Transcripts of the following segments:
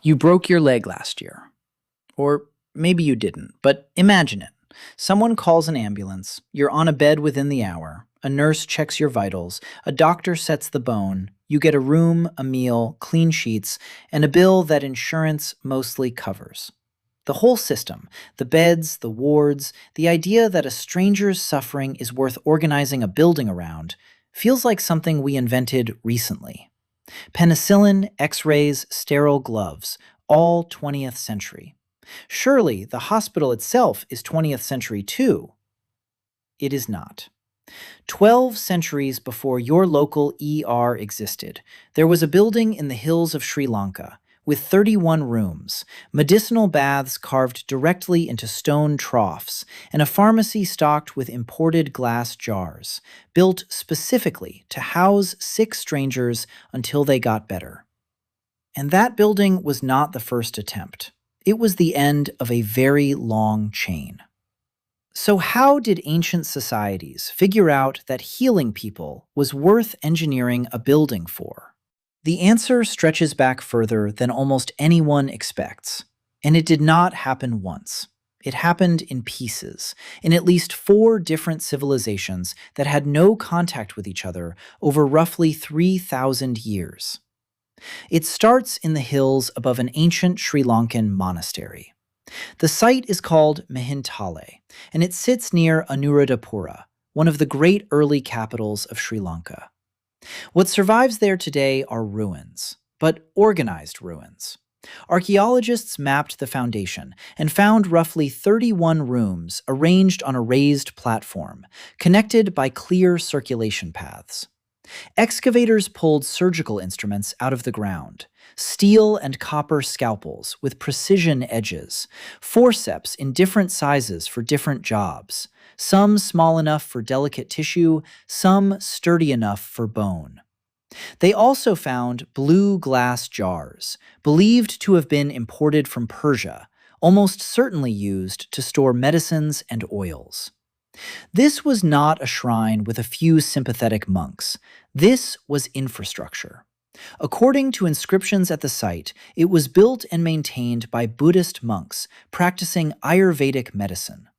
You broke your leg last year. Or maybe you didn't, but imagine it. Someone calls an ambulance, you're on a bed within the hour, a nurse checks your vitals, a doctor sets the bone, you get a room, a meal, clean sheets, and a bill that insurance mostly covers. The whole system, the beds, the wards, the idea that a stranger's suffering is worth organizing a building around, feels like something we invented recently. Penicillin, x-rays, sterile gloves, all 20th century. Surely the hospital itself is 20th century too. It is not. 12 centuries before your local ER existed, there was a building in the hills of Sri Lanka with 31 rooms, medicinal baths carved directly into stone troughs, and a pharmacy stocked with imported glass jars, built specifically to house sick strangers until they got better. And that building was not the first attempt. It was the end of a very long chain. So how did ancient societies figure out that healing people was worth engineering a building for? The answer stretches back further than almost anyone expects. And it did not happen once. It happened in pieces, in at least 4 different civilizations that had no contact with each other over roughly 3,000 years. It starts in the hills above an ancient Sri Lankan monastery. The site is called Mihintale, and it sits near Anuradhapura, one of the great early capitals of Sri Lanka. What survives there today are ruins, but organized ruins. Archaeologists mapped the foundation and found roughly 31 rooms arranged on a raised platform, connected by clear circulation paths. Excavators pulled surgical instruments out of the ground, steel and copper scalpels with precision edges, forceps in different sizes for different jobs, some small enough for delicate tissue, some sturdy enough for bone. They also found blue glass jars, believed to have been imported from Persia, almost certainly used to store medicines and oils. This was not a shrine with a few sympathetic monks. This was infrastructure. According to inscriptions at the site, it was built and maintained by Buddhist monks practicing Ayurvedic medicine.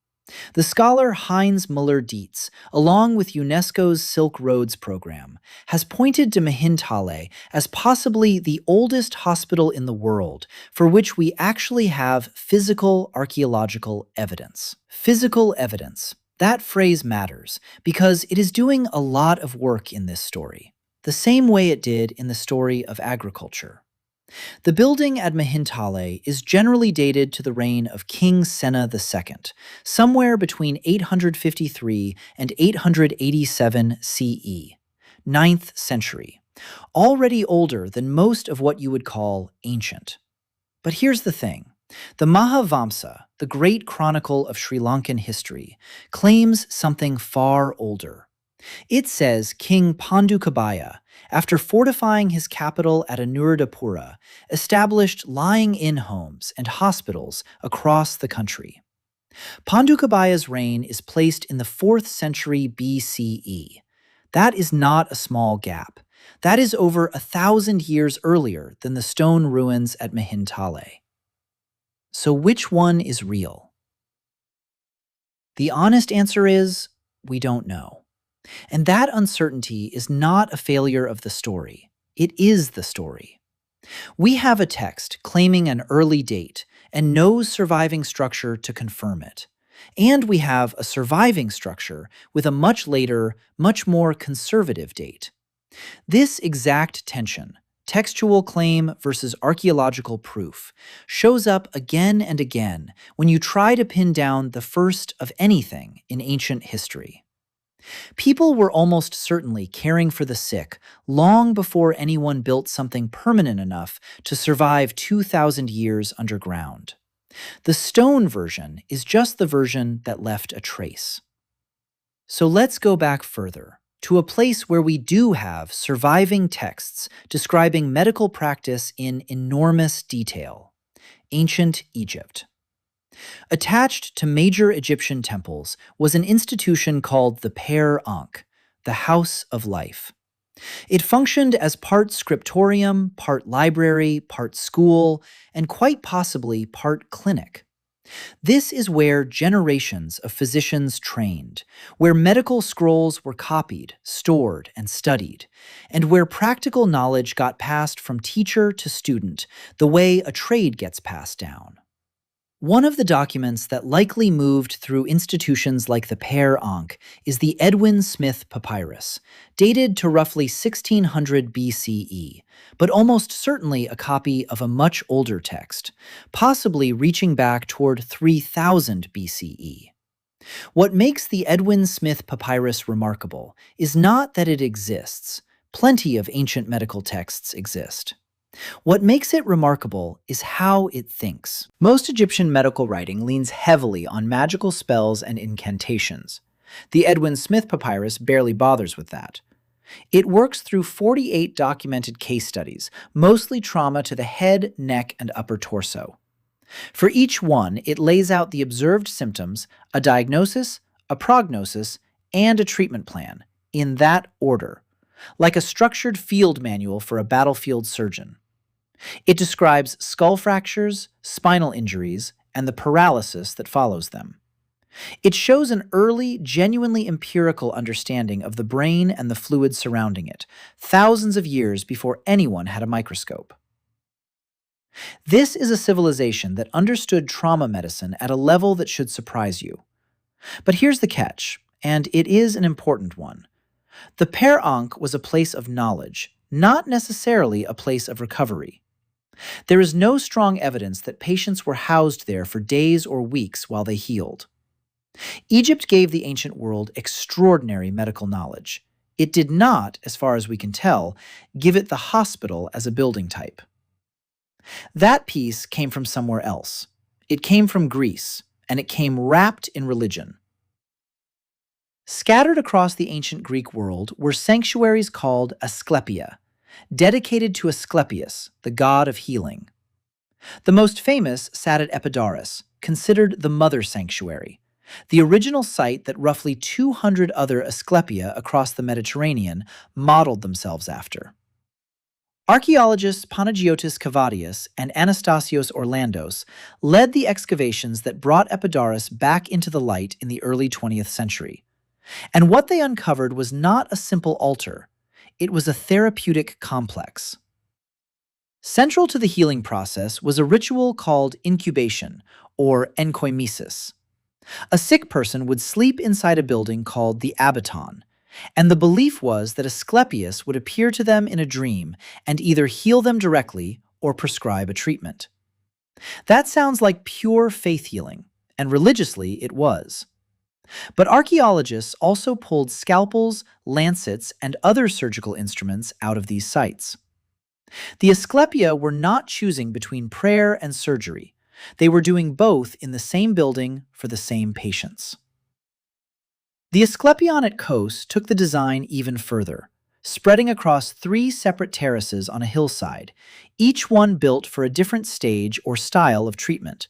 The scholar Heinz Müller-Dietz, along with UNESCO's Silk Roads program, has pointed to Mihintale as possibly the oldest hospital in the world for which we actually have physical archaeological evidence. Physical evidence. That phrase matters because it is doing a lot of work in this story, the same way it did in the story of agriculture. The building at Mihintale is generally dated to the reign of King Sena II, somewhere between 853 and 887 CE, 9th century, already older than most of what you would call ancient. But here's the thing. The Mahavamsa, the great chronicle of Sri Lankan history, claims something far older. It says King Pandukabaya, after fortifying his capital at Anuradhapura, established lying-in homes and hospitals across the country. Pandukabaya's reign is placed in the 4th century BCE. That is not a small gap. That is over 1,000 years earlier than the stone ruins at Mihintale. So which one is real? The honest answer is, we don't know. And that uncertainty is not a failure of the story. It is the story. We have a text claiming an early date and no surviving structure to confirm it. And we have a surviving structure with a much later, much more conservative date. This exact tension, textual claim versus archaeological proof, shows up again and again when you try to pin down the first of anything in ancient history. People were almost certainly caring for the sick long before anyone built something permanent enough to survive 2,000 years underground. The stone version is just the version that left a trace. So let's go back further, to a place where we do have surviving texts describing medical practice in enormous detail: ancient Egypt. Attached to major Egyptian temples was an institution called the Per Ankh, the House of Life. It functioned as part scriptorium, part library, part school, and quite possibly part clinic. This is where generations of physicians trained, where medical scrolls were copied, stored, and studied, and where practical knowledge got passed from teacher to student, the way a trade gets passed down. One of the documents that likely moved through institutions like the Père Ankh is the Edwin Smith Papyrus, dated to roughly 1600 BCE, but almost certainly a copy of a much older text, possibly reaching back toward 3000 BCE. What makes the Edwin Smith Papyrus remarkable is not that it exists. Plenty of ancient medical texts exist. What makes it remarkable is how it thinks. Most Egyptian medical writing leans heavily on magical spells and incantations. The Edwin Smith Papyrus barely bothers with that. It works through 48 documented case studies, mostly trauma to the head, neck, and upper torso. For each one, it lays out the observed symptoms, a diagnosis, a prognosis, and a treatment plan, in that order, like a structured field manual for a battlefield surgeon. It describes skull fractures, spinal injuries, and the paralysis that follows them. It shows an early, genuinely empirical understanding of the brain and the fluids surrounding it, thousands of years before anyone had a microscope. This is a civilization that understood trauma medicine at a level that should surprise you. But here's the catch, and it is an important one. The Père Ankh was a place of knowledge, not necessarily a place of recovery. There is no strong evidence that patients were housed there for days or weeks while they healed. Egypt gave the ancient world extraordinary medical knowledge. It did not, as far as we can tell, give it the hospital as a building type. That piece came from somewhere else. It came from Greece, and it came wrapped in religion. Scattered across the ancient Greek world were sanctuaries called Asklepikia, dedicated to Asclepius, the god of healing. The most famous sat at Epidaurus, considered the mother sanctuary, the original site that roughly 200 other Asclepia across the Mediterranean modeled themselves after. Archaeologists Panagiotis Kavadius and Anastasios Orlandos led the excavations that brought Epidaurus back into the light in the early 20th century. And what they uncovered was not a simple altar. It was a therapeutic complex. Central to the healing process was a ritual called incubation, or enkoimesis. A sick person would sleep inside a building called the abaton, and the belief was that Asclepius would appear to them in a dream and either heal them directly or prescribe a treatment. That sounds like pure faith healing, and religiously it was. But archaeologists also pulled scalpels, lancets, and other surgical instruments out of these sites. The Asclepia were not choosing between prayer and surgery. They were doing both in the same building for the same patients. The Asclepion at Kos took the design even further, spreading across 3 separate terraces on a hillside, each one built for a different stage or style of treatment,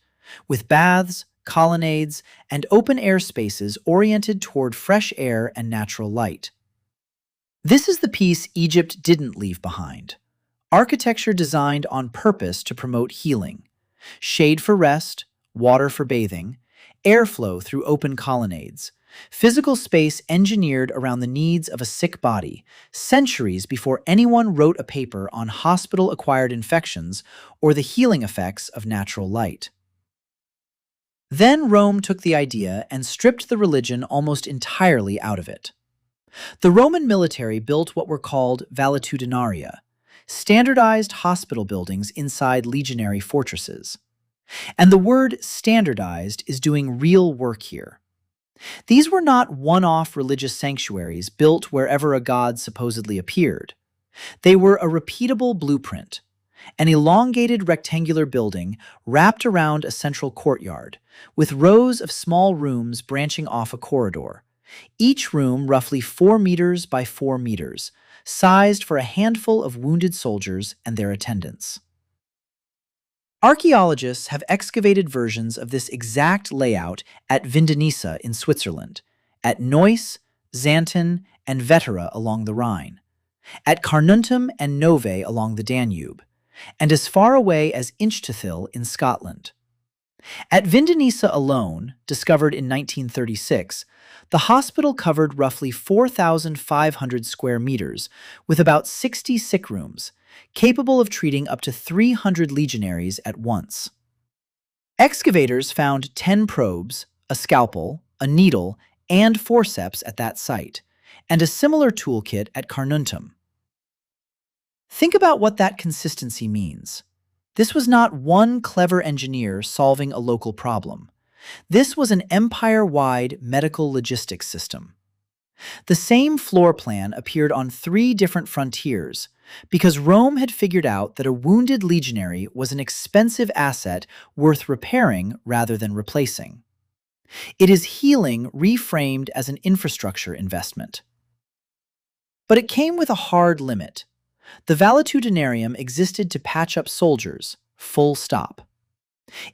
with baths, colonnades, and open-air spaces oriented toward fresh air and natural light. This is the piece Egypt didn't leave behind. Architecture designed on purpose to promote healing. Shade for rest, water for bathing, airflow through open colonnades, physical space engineered around the needs of a sick body, centuries before anyone wrote a paper on hospital-acquired infections or the healing effects of natural light. Then Rome took the idea and stripped the religion almost entirely out of it. The Roman military built what were called Valetudinaria, standardized hospital buildings inside legionary fortresses. And the word standardized is doing real work here. These were not one-off religious sanctuaries built wherever a god supposedly appeared. They were a repeatable blueprint, an elongated rectangular building wrapped around a central courtyard, with rows of small rooms branching off a corridor, each room roughly 4 meters by 4 meters, sized for a handful of wounded soldiers and their attendants. Archaeologists have excavated versions of this exact layout at Vindonissa in Switzerland, at Neuss, Xanten, and Vetera along the Rhine. at Carnuntum and Nove along the Danube, and as far away as Inchtathil in Scotland. At Vindonissa alone, discovered in 1936, the hospital covered roughly 4,500 square meters with about 60 sick rooms, capable of treating up to 300 legionaries at once. Excavators found 10 probes, a scalpel, a needle, and forceps at that site, and a similar toolkit at Carnuntum. Think about what that consistency means. This was not one clever engineer solving a local problem. This was an empire-wide medical logistics system. The same floor plan appeared on 3 different frontiers because Rome had figured out that a wounded legionary was an expensive asset worth repairing rather than replacing. It is healing reframed as an infrastructure investment. But it came with a hard limit. The Valetudinarium existed to patch up soldiers, full stop.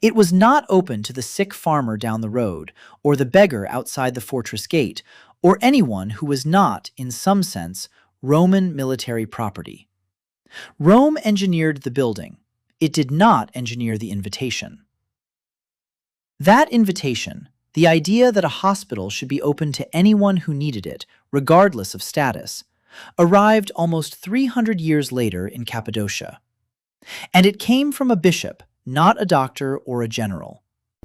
It was not open to the sick farmer down the road, or the beggar outside the fortress gate, or anyone who was not, in some sense, Roman military property. Rome engineered the building. It did not engineer the invitation. That invitation, the idea that a hospital should be open to anyone who needed it, regardless of status, arrived almost 300 years later in Cappadocia. And it came from a bishop, not a doctor or a general.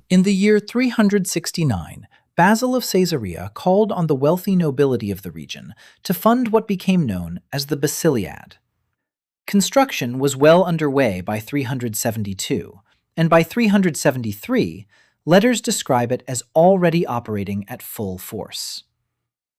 In the year 369, Basil of Caesarea called on the wealthy nobility of the region to fund what became known as the Basiliad. Construction was well underway by 372, and by 373, letters describe it as already operating at full force.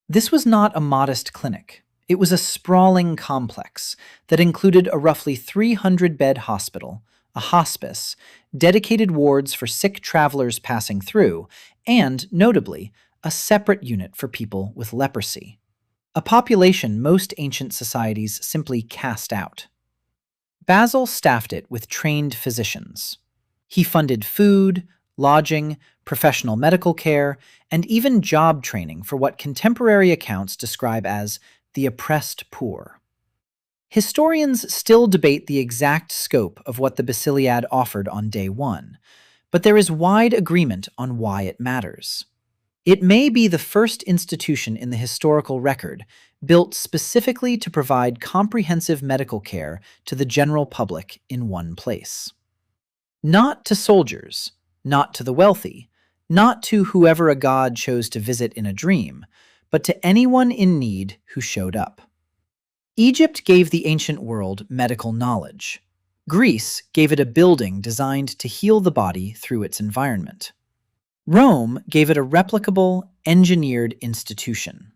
This was not a modest clinic. It was a sprawling complex that included a roughly 300-bed hospital, a hospice, dedicated wards for sick travelers passing through, and, notably, a separate unit for people with leprosy, a population most ancient societies simply cast out. Basil staffed it with trained physicians. He funded food, lodging, professional medical care, and even job training for what contemporary accounts describe as the oppressed poor. Historians still debate the exact scope of what the Basiliad offered on day one, but there is wide agreement on why it matters. It may be the first institution in the historical record built specifically to provide comprehensive medical care to the general public in one place. Not to soldiers, not to the wealthy, not to whoever a god chose to visit in a dream, but to anyone in need who showed up. Egypt gave the ancient world medical knowledge. Greece gave it a building designed to heal the body through its environment. Rome gave it a replicable, engineered institution.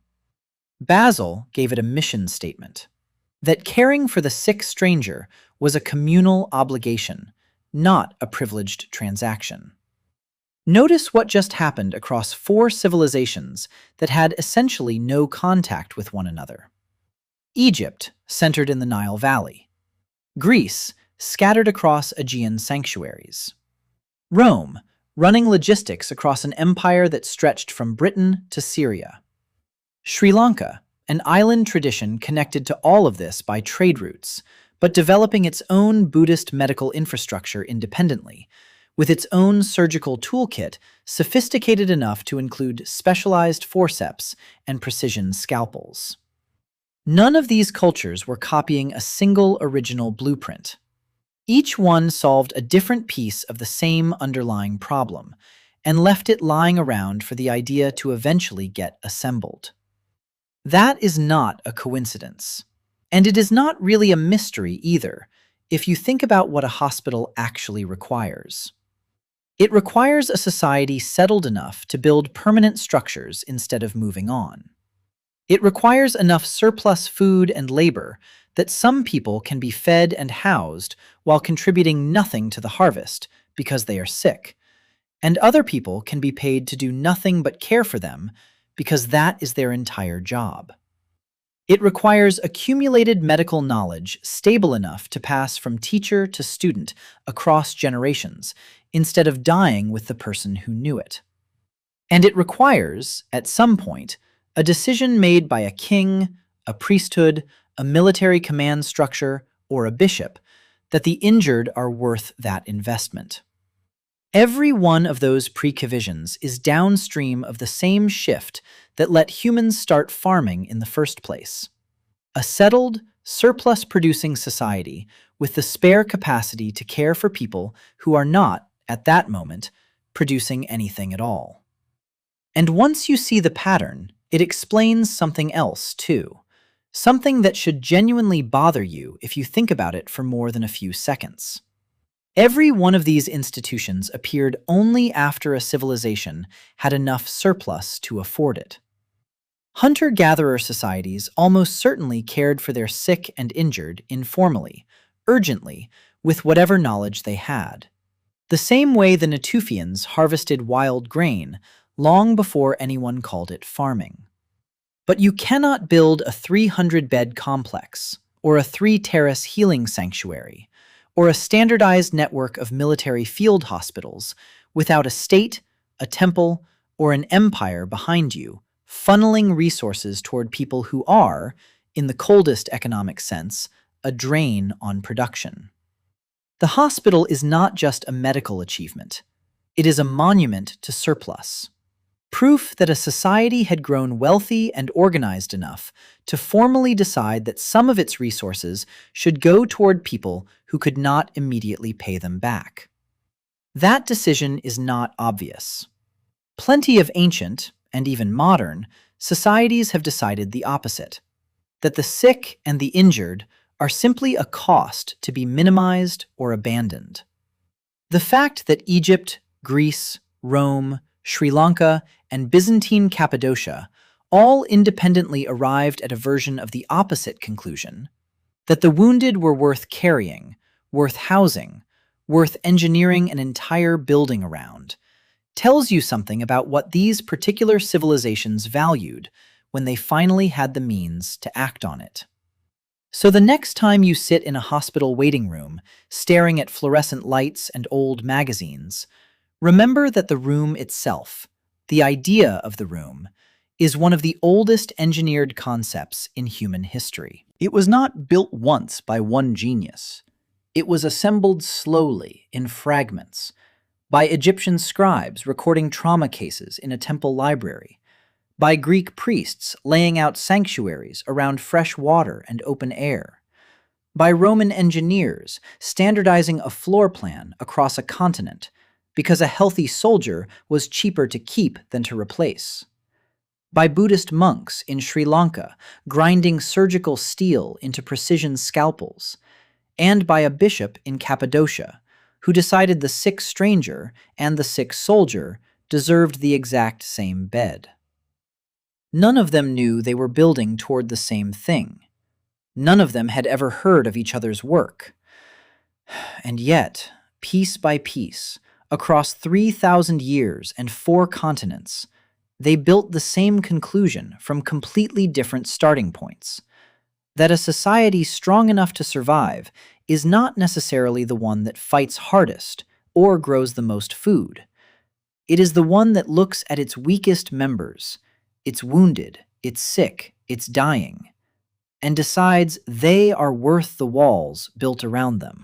Basil gave it a mission statement, that caring for the sick stranger was a communal obligation, not a privileged transaction. Notice what just happened across 4 civilizations that had essentially no contact with one another. Egypt, centered in the Nile Valley. Greece, scattered across Aegean sanctuaries. Rome, running logistics across an empire that stretched from Britain to Syria. Sri Lanka, an island tradition connected to all of this by trade routes, but developing its own Buddhist medical infrastructure independently, with its own surgical toolkit sophisticated enough to include specialized forceps and precision scalpels. None of these cultures were copying a single original blueprint. Each one solved a different piece of the same underlying problem and left it lying around for the idea to eventually get assembled. That is not a coincidence. And it is not really a mystery either, if you think about what a hospital actually requires. It requires a society settled enough to build permanent structures instead of moving on. It requires enough surplus food and labor that some people can be fed and housed while contributing nothing to the harvest because they are sick, and other people can be paid to do nothing but care for them because that is their entire job. It requires accumulated medical knowledge stable enough to pass from teacher to student across generations, instead of dying with the person who knew it. And it requires, at some point, a decision made by a king, a priesthood, a military command structure, or a bishop, that the injured are worth that investment. Every one of those precovisions is downstream of the same shift that let humans start farming in the first place. A settled, surplus-producing society with the spare capacity to care for people who are not, at that moment, producing anything at all. And once you see the pattern, it explains something else, too. Something that should genuinely bother you if you think about it for more than a few seconds. Every one of these institutions appeared only after a civilization had enough surplus to afford it. Hunter-gatherer societies almost certainly cared for their sick and injured informally, urgently, with whatever knowledge they had. The same way the Natufians harvested wild grain long before anyone called it farming. But you cannot build a 300-bed complex, or a 3-terrace healing sanctuary, or a standardized network of military field hospitals without a state, a temple, or an empire behind you, funneling resources toward people who are, in the coldest economic sense, a drain on production. The hospital is not just a medical achievement. It is a monument to surplus. Proof that a society had grown wealthy and organized enough to formally decide that some of its resources should go toward people who could not immediately pay them back. That decision is not obvious. Plenty of ancient, and even modern, societies have decided the opposite, that the sick and the injured are simply a cost to be minimized or abandoned. The fact that Egypt, Greece, Rome, Sri Lanka, and Byzantine Cappadocia all independently arrived at a version of the opposite conclusion, that the wounded were worth carrying, worth housing, worth engineering an entire building around, tells you something about what these particular civilizations valued when they finally had the means to act on it. So the next time you sit in a hospital waiting room, staring at fluorescent lights and old magazines, remember that the room itself, the idea of the room, is one of the oldest engineered concepts in human history. It was not built once by one genius. It was assembled slowly, in fragments, by Egyptian scribes recording trauma cases in a temple library, by Greek priests laying out sanctuaries around fresh water and open air, by Roman engineers standardizing a floor plan across a continent because a healthy soldier was cheaper to keep than to replace, by Buddhist monks in Sri Lanka grinding surgical steel into precision scalpels, and by a bishop in Cappadocia who decided the sick stranger and the sick soldier deserved the exact same bed. None of them knew they were building toward the same thing. None of them had ever heard of each other's work. And yet, piece by piece, across 3,000 years and 4 continents, they built the same conclusion from completely different starting points: that a society strong enough to survive is not necessarily the one that fights hardest or grows the most food. It is the one that looks at its weakest members, its wounded, its sick, its dying, and decides they are worth the walls built around them.